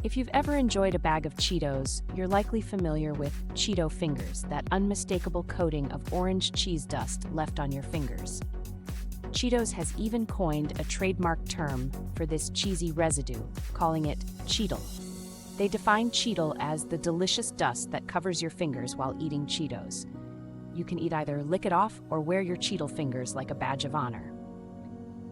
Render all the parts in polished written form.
If you've ever enjoyed a bag of Cheetos, you're likely familiar with Cheeto fingers, that unmistakable coating of orange cheese dust left on your fingers. Cheetos has even coined a trademarked term for this cheesy residue, calling it Cheetle. They define Cheetle as the delicious dust that covers your fingers while eating Cheetos. You can either lick it off or wear your Cheetle fingers like a badge of honor.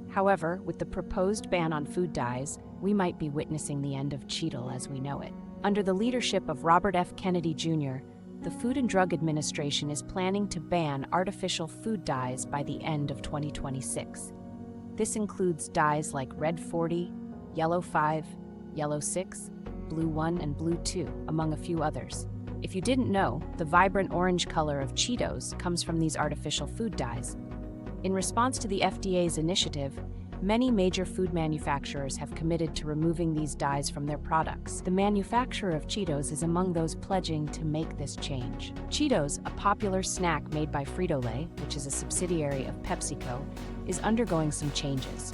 However, with the proposed ban on food dyes, we might be witnessing the end of Cheetle as we know it. Under the leadership of Robert F. Kennedy Jr., the Food and Drug Administration is planning to ban artificial food dyes by the end of 2026. This includes dyes like Red 40, Yellow 5, Yellow 6, Blue 1, and Blue 2, among a few others. If you didn't know, the vibrant orange color of Cheetos comes from these artificial food dyes. In response to the FDA's initiative, many major food manufacturers have committed to removing these dyes from their products. The manufacturer of Cheetos is among those pledging to make this change. Cheetos, a popular snack made by Frito-Lay, which is a subsidiary of PepsiCo, is undergoing some changes.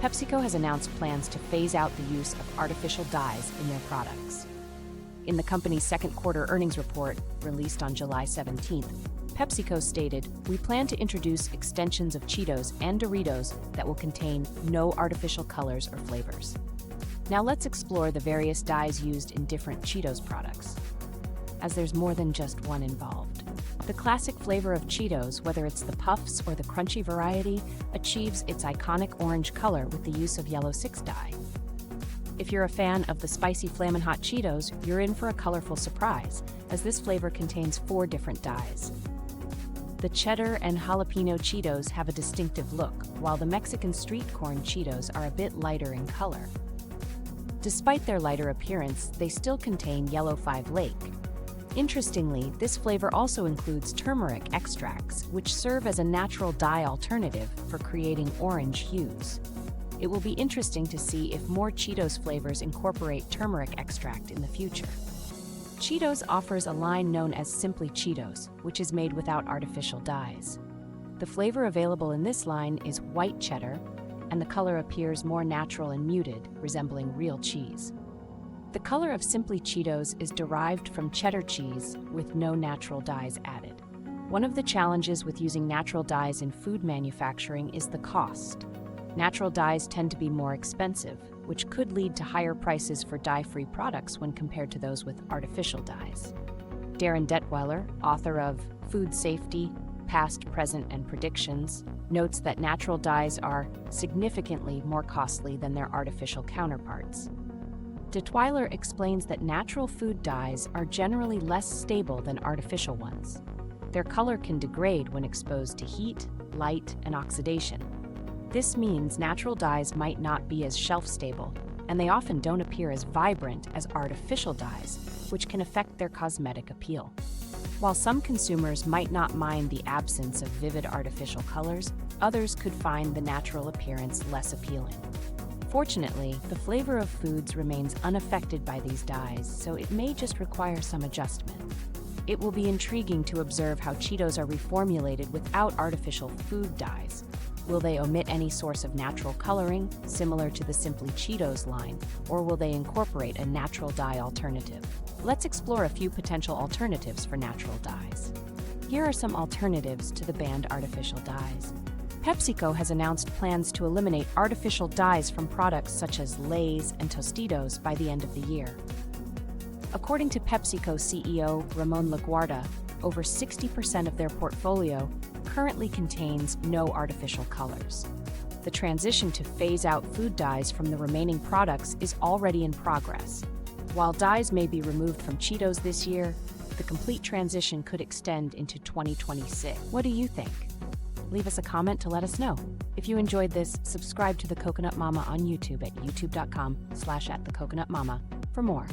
PepsiCo has announced plans to phase out the use of artificial dyes in their products. In the company's second quarter earnings report, released on July 17th, PepsiCo stated, "We plan to introduce extensions of Cheetos and Doritos that will contain no artificial colors or flavors." Now let's explore the various dyes used in different Cheetos products, as there's more than just one involved. The classic flavor of Cheetos, whether it's the puffs or the crunchy variety, achieves its iconic orange color with the use of Yellow 6 dye. If you're a fan of the spicy Flamin' Hot Cheetos, you're in for a colorful surprise, as this flavor contains 4 different dyes. The cheddar and jalapeno Cheetos have a distinctive look, while the Mexican street corn Cheetos are a bit lighter in color. Despite their lighter appearance, they still contain Yellow 5 Lake. Interestingly, this flavor also includes turmeric extracts, which serve as a natural dye alternative for creating orange hues. It will be interesting to see if more Cheetos flavors incorporate turmeric extract in the future. Cheetos offers a line known as Simply Cheetos, which is made without artificial dyes. The flavor available in this line is white cheddar, and the color appears more natural and muted, resembling real cheese. The color of Simply Cheetos is derived from cheddar cheese with no natural dyes added. One of the challenges with using natural dyes in food manufacturing is the cost. Natural dyes tend to be more expensive, which could lead to higher prices for dye-free products when compared to those with artificial dyes. Darren Detweiler, author of Food Safety, Past, Present, and Predictions, notes that natural dyes are significantly more costly than their artificial counterparts. Detweiler explains that natural food dyes are generally less stable than artificial ones. Their color can degrade when exposed to heat, light, and oxidation. This means natural dyes might not be as shelf-stable, and they often don't appear as vibrant as artificial dyes, which can affect their cosmetic appeal. While some consumers might not mind the absence of vivid artificial colors, others could find the natural appearance less appealing. Fortunately, the flavor of foods remains unaffected by these dyes, so it may just require some adjustment. It will be intriguing to observe how Cheetos are reformulated without artificial food dyes. Will they omit any source of natural coloring, similar to the Simply Cheetos line, or will they incorporate a natural dye alternative? Let's explore a few potential alternatives for natural dyes. Here are some alternatives to the banned artificial dyes. PepsiCo has announced plans to eliminate artificial dyes from products such as Lay's and Tostitos by the end of the year. According to PepsiCo CEO Ramon Laguarta, over 60% of their portfolio currently contains no artificial colors. The transition to phase out food dyes from the remaining products is already in progress. While dyes may be removed from Cheetos this year, the complete transition could extend into 2026. What do you think? Leave us a comment to let us know. If you enjoyed this, subscribe to The Coconut Mama on YouTube at youtube.com/@thecoconutmama for more.